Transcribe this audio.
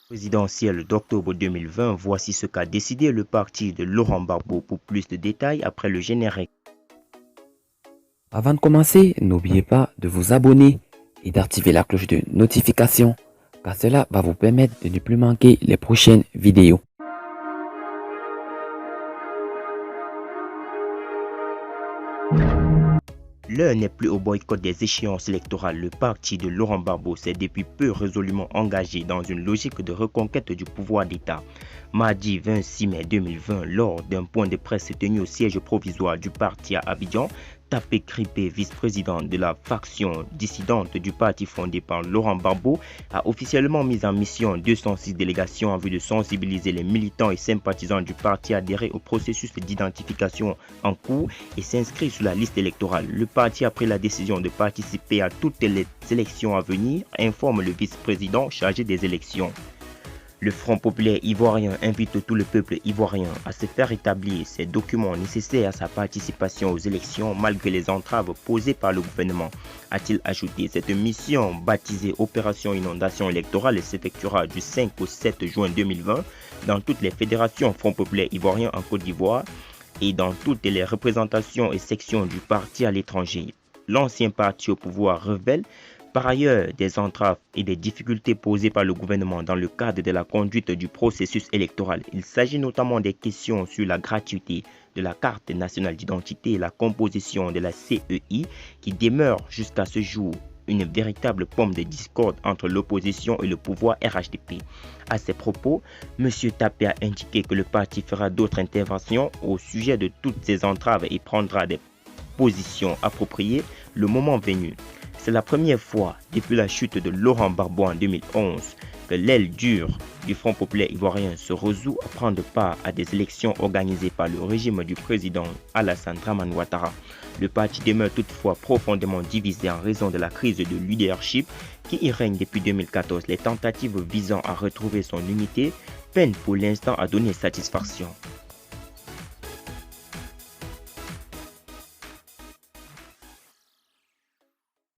Présidentielle d'octobre 2020, voici ce qu'a décidé le parti de Laurent Gbagbo. Pour plus de détails après le générique. Avant de commencer, n'oubliez pas de vous abonner et d'activer la cloche de notification car cela va vous permettre de ne plus manquer les prochaines vidéos. L'heure n'est plus au boycott des échéances électorales. Le parti de Laurent Gbagbo s'est depuis peu résolument engagé dans une logique de reconquête du pouvoir d'État. Mardi 26 mai 2020, lors d'un point de presse tenu au siège provisoire du parti à Abidjan, Tapé Kripé, vice-président de la faction dissidente du parti fondé par Laurent Gbagbo, a officiellement mis en mission 206 délégations en vue de sensibiliser les militants et sympathisants du parti à adhérer au processus d'identification en cours et s'inscrire sur la liste électorale. Le parti a pris la décision de participer à toutes les élections à venir, informe le vice-président chargé des élections. Le Front populaire ivoirien invite tout le peuple ivoirien à se faire établir ces documents nécessaires à sa participation aux élections malgré les entraves posées par le gouvernement, a-t-il ajouté. Cette mission, baptisée Opération Inondation électorale, s'effectuera du 5 au 7 juin 2020 dans toutes les fédérations Front populaire ivoirien en Côte d'Ivoire et dans toutes les représentations et sections du parti à l'étranger. L'ancien parti au pouvoir révèle par ailleurs des entraves et des difficultés posées par le gouvernement dans le cadre de la conduite du processus électoral. Il s'agit notamment des questions sur la gratuité de la carte nationale d'identité et la composition de la CEI qui demeure jusqu'à ce jour une véritable pomme de discorde entre l'opposition et le pouvoir RHDP. À ces propos, M. Tapé a indiqué que le parti fera d'autres interventions au sujet de toutes ces entraves et prendra des positions appropriées le moment venu. C'est la première fois depuis la chute de Laurent Gbagbo en 2011 que l'aile dure du Front populaire ivoirien se résout à prendre part à des élections organisées par le régime du président Alassane Dramane Ouattara. Le parti demeure toutefois profondément divisé en raison de la crise de leadership qui y règne depuis 2014. Les tentatives visant à retrouver son unité peinent pour l'instant à donner satisfaction.